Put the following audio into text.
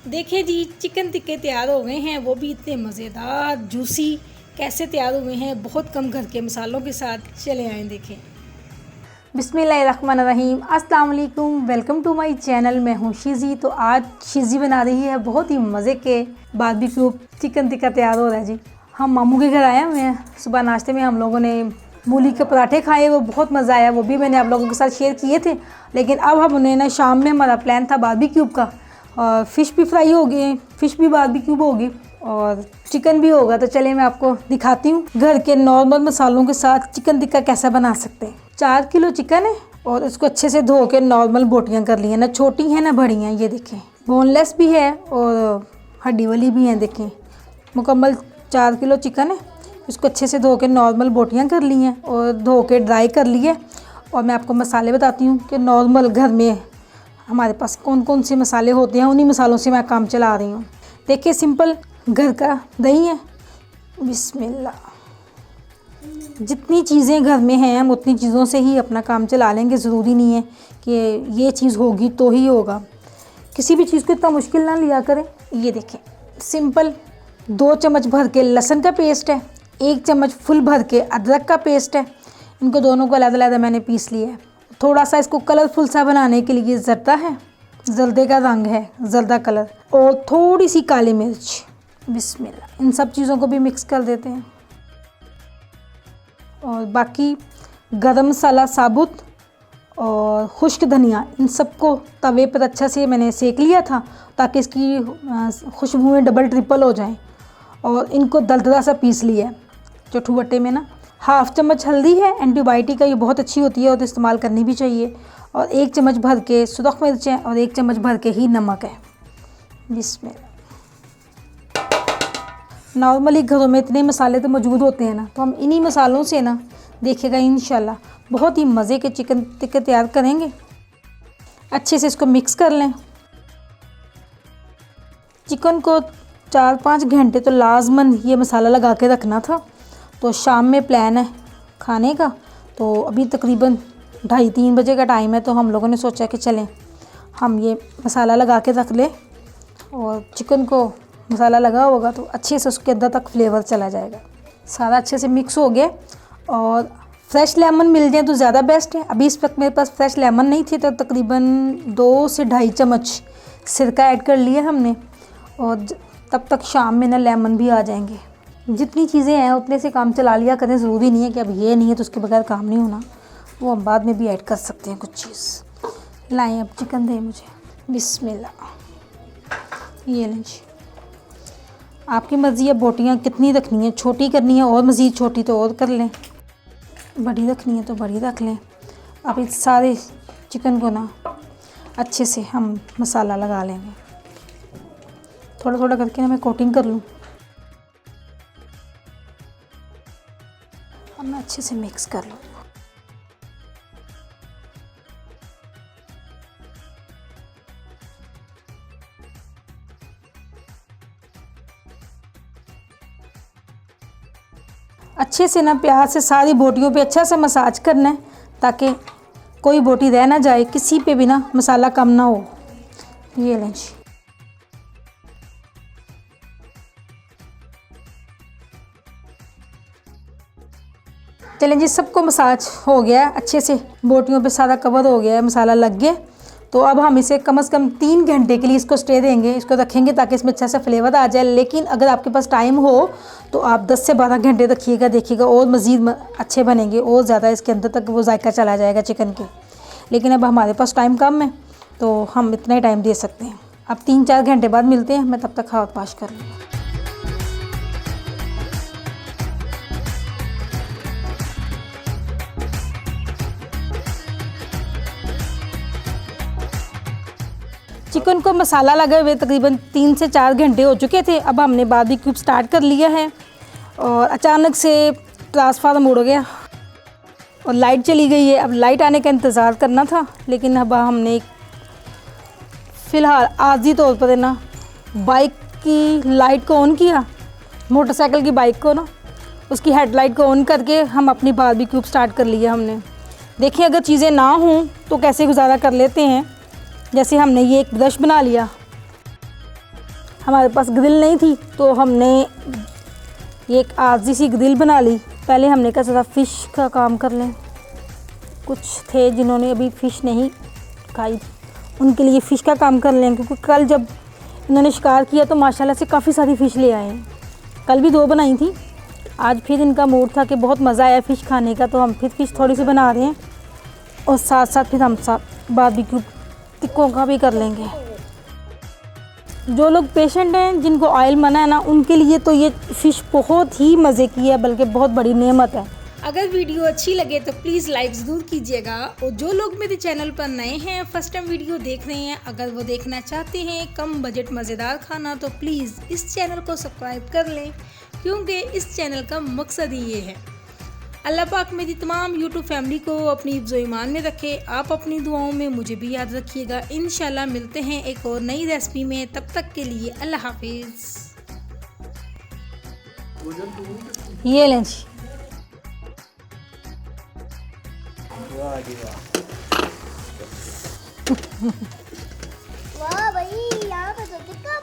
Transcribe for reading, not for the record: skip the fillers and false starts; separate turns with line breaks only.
देखिए जी, चिकन टिक्के तैयार हो गए हैं, वो भी इतने मज़ेदार जूसी। कैसे तैयार हुए हैं? बहुत कम घर के मसालों के साथ। चले आएँ देखें।
बिस्मिल्लाहिर्रहमानिर्रहीम, अस्सलाम वालेकुम, वेलकम टू माय चैनल। मैं हूँ शीज़ी। तो आज शीज़ी बना रही है बहुत ही मज़े के बारबेक्यू चिकन टिक्का तैयार हो रहा है जी। हम मामू के घर आए हुए हैं। सुबह नाश्ते में हम लोगों ने मूली के पराठे खाए, वो बहुत मज़ा आया। वो भी मैंने आप लोगों के साथ शेयर किए थे। लेकिन अब हम उन्हें ना, शाम में हमारा प्लान था बारबेक्यू का, और फ़िश भी फ्राई होगी, फ़िश भी बारबेक्यू होगी और चिकन भी होगा। तो चलिए मैं आपको दिखाती हूँ घर के नॉर्मल मसालों के साथ चिकन टिक्का कैसा बना सकते हैं। 4 किलो चिकन है और इसको अच्छे से धो के नॉर्मल बोटियाँ कर ली हैं, ना छोटी हैं ना बड़ी हैं। ये देखें, बोनलेस भी है और हड्डी वाली भी हैं। देखें, मुकम्मल 4 किलो चिकन है। इसको अच्छे से धो के नॉर्मल बोटियाँ कर ली हैं और धो के ड्राई कर लिए। और मैं आपको मसाले बताती हूँ कि नॉर्मल घर में हमारे पास कौन कौन से मसाले होते हैं। उन्हीं मसालों से मैं काम चला रही हूँ। देखिए, सिंपल घर का दही है। बिस्मिल्लाह। जितनी चीज़ें घर में हैं हम उतनी चीज़ों से ही अपना काम चला लेंगे। ज़रूरी नहीं है कि ये चीज़ होगी तो ही होगा। किसी भी चीज़ को इतना मुश्किल ना लिया करें। ये देखें, सिंपल 2 चम्मच भर के लहसुन का पेस्ट है, 1 चम्मच फुल भर के अदरक का पेस्ट है। इनको दोनों को अलग-अलग मैंने पीस लिया है। थोड़ा सा इसको कलरफुल सा बनाने के लिए ज़रदा है, जर्दे का रंग है, जर्दा कलर, और थोड़ी सी काली मिर्च। बिस्मिल्लाह। इन सब चीज़ों को भी मिक्स कर देते हैं। और बाकी गरम मसाला साबुत और खुश्क धनिया, इन सबको तवे पर अच्छा से मैंने सेक लिया था ताकि इसकी खुशबुएं डबल ट्रिपल हो जाएं। और इनको दरदरा सा पीस लिया है चौठू बट्टे में ना। 1/2 चम्मच हल्दी है, एंटीबायोटिक का, ये बहुत अच्छी होती है और तो इस्तेमाल करनी भी चाहिए। और 1 चम्मच भर के सुरख मिर्च है और 1 चम्मच भर के ही नमक है। जिसमें नॉर्मली घरों में इतने मसाले तो मौजूद होते हैं ना, तो हम इन्हीं मसालों से ना देखिएगा इंशाल्लाह बहुत ही मज़े के चिकन टिक्के तैयार करेंगे। अच्छे से इसको मिक्स कर लें। चिकन को 4-5 घंटे तो लाजमन ये मसाला लगा के रखना था। तो शाम में प्लान है खाने का, तो अभी तकरीबन 2:30-3 बजे का टाइम है। तो हम लोगों ने सोचा कि चलें हम ये मसाला लगा के रख लें, और चिकन को मसाला लगा होगा तो अच्छे से उसके अंदर तक फ्लेवर चला जाएगा। सारा अच्छे से मिक्स हो गया। और फ्रेश लेमन मिल जाए तो ज़्यादा बेस्ट है। अभी इस वक्त मेरे पास फ्रेश लेमन नहीं थी, तो तकरीबन 2 से 2.5 चम्मच सिरका ऐड कर लिया हमने। और तब तक शाम में ना लेमन भी आ जाएंगे। जितनी चीज़ें हैं उतने से काम चला लिया करें। ज़रूरी नहीं है कि अब ये नहीं है तो उसके बगैर काम नहीं होना, वो हम बाद में भी ऐड कर सकते हैं कुछ चीज़। लाएँ अब चिकन दें मुझे। बिस्मिल्लाह। ये लें जी, आपकी मर्ज़ी है बोटियाँ कितनी रखनी है, छोटी करनी है और मज़ीद छोटी तो और कर लें, बड़ी रखनी है तो बड़ी रख लें। अब इस सारे चिकन को ना अच्छे से हम मसाला लगा लेंगे। थोड़ा थोड़ा करके ना मैं कोटिंग कर लूँ। अब मैं अच्छे से मिक्स कर लूँ। अच्छे से ना प्यार से सारी बोटियों पे अच्छा सा मसाज करना है ताकि कोई बोटी रह ना जाए, किसी पे भी ना मसाला कम ना हो। ये लें जी। चलें जी, सबको मसाज हो गया अच्छे से, बोटियों पे सारा कवर हो गया है, मसाला लग गया। तो अब हम इसे कम से कम 3 घंटे के लिए इसको स्टे देंगे, इसको रखेंगे ताकि इसमें अच्छा सा फ्लेवर आ जाए। लेकिन अगर आपके पास टाइम हो तो आप 10 से 12 घंटे रखिएगा, देखिएगा और मज़ीद अच्छे बनेंगे और ज़्यादा इसके अंदर तक वो जायका चला जाएगा चिकन के। लेकिन अब हमारे पास टाइम कम है तो हम इतना ही टाइम दे सकते हैं। अब 3-4 घंटे बाद मिलते हैं। मैं तब तक हाथ पाश कर लूँगा। चिकन को मसाला लगे हुए तकरीबन 3 से 4 घंटे हो चुके थे। अब हमने बारबेक्यू स्टार्ट कर लिया है और अचानक से ट्रांसफार्मर उड़ गया और लाइट चली गई है। अब लाइट आने का इंतज़ार करना था, लेकिन अब हमने फ़िलहाल आर्जी तौर पर ना बाइक की लाइट को ऑन किया, मोटरसाइकिल की बाइक को ना उसकी हेडलाइट को ऑन करके हम अपनी बारबेक्यू स्टार्ट कर लिया हमने। देखिए, अगर चीज़ें ना हों तो कैसे गुजारा कर लेते हैं। जैसे हमने ये एक ब्रश बना लिया, हमारे पास ग्रिल नहीं थी तो हमने ये एक आजी सी ग्रिल बना ली। पहले हमने कहा ज़रा फ़िश का काम कर लें। कुछ थे जिन्होंने अभी फ़िश नहीं खाई, उनके लिए फ़िश का काम कर लें, क्योंकि कल जब इन्होंने शिकार किया तो माशाल्लाह से काफ़ी सारी फ़िश ले आए हैं। कल भी 2 बनाई थी, आज फिर इनका मूड था कि बहुत मज़ा आया फ़िश खाने का, तो हम फिर फ़िश थोड़ी सी बना रहे हैं और साथ साथ फिर हम साथ बारबेक्यू टिक्कों का भी कर लेंगे। जो लोग पेशेंट हैं, जिनको ऑयल मना है ना, उनके लिए तो ये फ़िश बहुत ही मज़े की है, बल्कि बहुत बड़ी नेमत है।
अगर वीडियो अच्छी लगे तो प्लीज़ लाइक ज़रूर कीजिएगा, और जो लोग मेरे चैनल पर नए हैं, फर्स्ट टाइम वीडियो देख रहे हैं, अगर वो देखना चाहते हैं कम बजट मज़ेदार खाना, तो प्लीज़ इस चैनल को सब्सक्राइब कर लें, क्योंकि इस चैनल का मकसद ही ये है। अल्लाह पाक मेरी तमाम यूट्यूब फैमिली को अपनी हिफ्ज़-ओ ईमान में रखे। आप अपनी दुआओं में मुझे भी याद रखिएगा। इंशाल्लाह मिलते हैं एक और नई रेसिपी में, तब तक के लिए अल्लाह हाफिज़।
ये लें जी।
वाह भाई, यहाँ पे तो टिक्का